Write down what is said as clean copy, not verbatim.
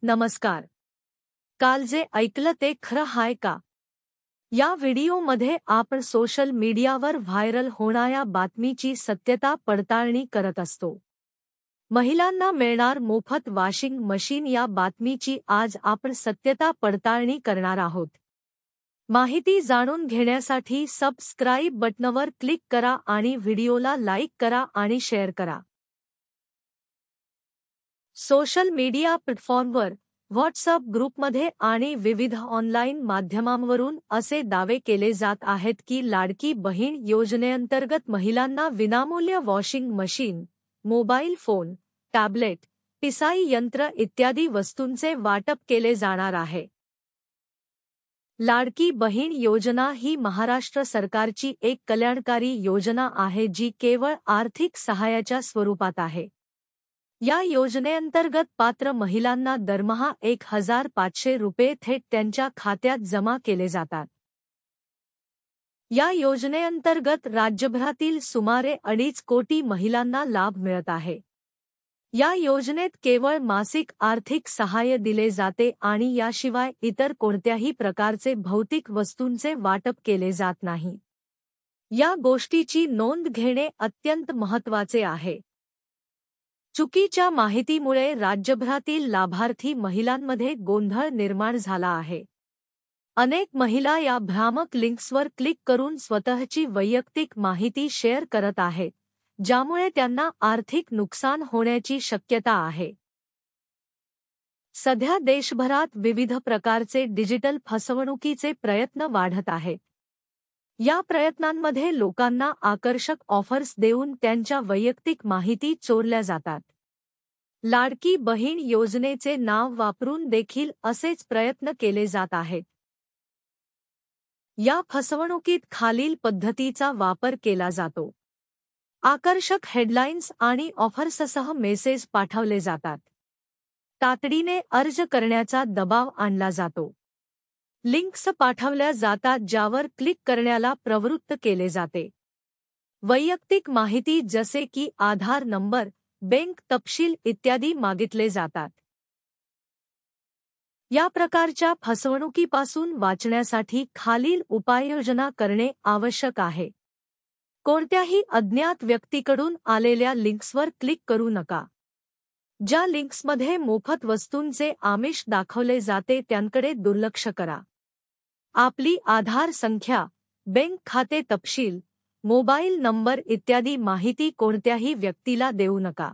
नमस्कार. काल जे ऐकलं ते खरं आहे का? या व्हिडिओमध्ये आपण सोशल मीडियावर व्हायरल होणाऱ्या बातमीची सत्यता पडताळणी करत असतो. महिलांना मिळणार मोफत वॉशिंग मशीन या बातमीची आज आपण सत्यता पडताळणी करणार आहोत. माहिती जाणून घेण्यासाठी सबस्क्राईब बटणावर क्लिक करा आणि व्हिडिओला लाईक करा आणि शेअर करा. सोशल मीडिया प्लॅटफॉर्मवर, व्हॉट्सअप ग्रुपमध्ये आणि विविध ऑनलाईन माध्यमांवरून असे दावे केले जात आहेत की लाडकी बहीण योजनेअंतर्गत महिलांना विनामूल्य washing machine, mobile phone, tablet, पिसाई यंत्र इत्यादी वस्तूंचे वाटप केले जाणार आहे. लाडकी बहीण योजना ही महाराष्ट्र सरकारची एक कल्याणकारी योजना आहे जी केवळ आर्थिक सहाय्याच्या स्वरूपात आहे. या योजनेअंतर्गत पात्र महिलांना दरमहा 1,500 रुपये थेट त्यांच्या खात्यात जमा केले जातात. या योजनेअंतर्गत राज्यभरातील सुमारे 2.5 कोटी महिलांना लाभ मिळत आहे. या योजनेत केवळ मासिक आर्थिक सहाय्य दिले जाते आणि याशिवाय इतर कोणत्याही प्रकारचे भौतिक वस्तूंचे वाटप केले जात नाही. या गोष्टीची नोंद घेणे अत्यंत महत्त्वाचे आहे. चुकीच्या माहितीमुळे राज्यभरातील लाभार्थी महिलांमध्ये गोंधळ निर्माण झाला आहे. अनेक महिला या भ्रामक लिंक्सवर क्लिक करून स्वतःची वैयक्तिक माहिती शेअर करत आहेत, ज्यामुळे त्यांना आर्थिक नुकसान होण्याची शक्यता आहे. सध्या देशभरात विविध प्रकारचे डिजिटल फसवणुकीचे प्रयत्न वाढत आहेत. या प्रयत्नांमध्ये लोकांना आकर्षक ऑफर्स देऊन त्यांच्या वैयक्तिक माहिती चोरल्या जातात. लाडकी बहीण योजनेचे नाव वापरून देखील असेच प्रयत्न केले जात आहेत. या फसवणुकीत खालील पद्धतीचा वापर केला जातो. आकर्षक हेडलाईन्स आणि ऑफर्ससह मेसेज पाठवले जातात. तातडीने अर्ज करण्याचा दबाव आणला जातो. लिंक्स पाठवल्या जातात ज्यावर क्लिक करण्याला प्रवृत्त केले जाते. वैयक्तिक माहिती जसे की आधार नंबर, बँक तपशील इत्यादी मागितले जातात. या प्रकारच्या फसवणुकीपासून वाचण्यासाठी खालील उपाययोजना करणे आवश्यक आहे. कोणत्याही अज्ञात व्यक्तीकडून आलेल्या लिंक्सवर क्लिक करू नका. ज्या लिंक्समध्ये मोफत वस्तूंचे आमिष दाखवले जाते त्यांकडे दुर्लक्ष करा. आपली आधार संख्या, बँक खाते तपशील, मोबाईल नंबर इत्यादी माहिती कोणत्याही व्यक्तीला देऊ नका.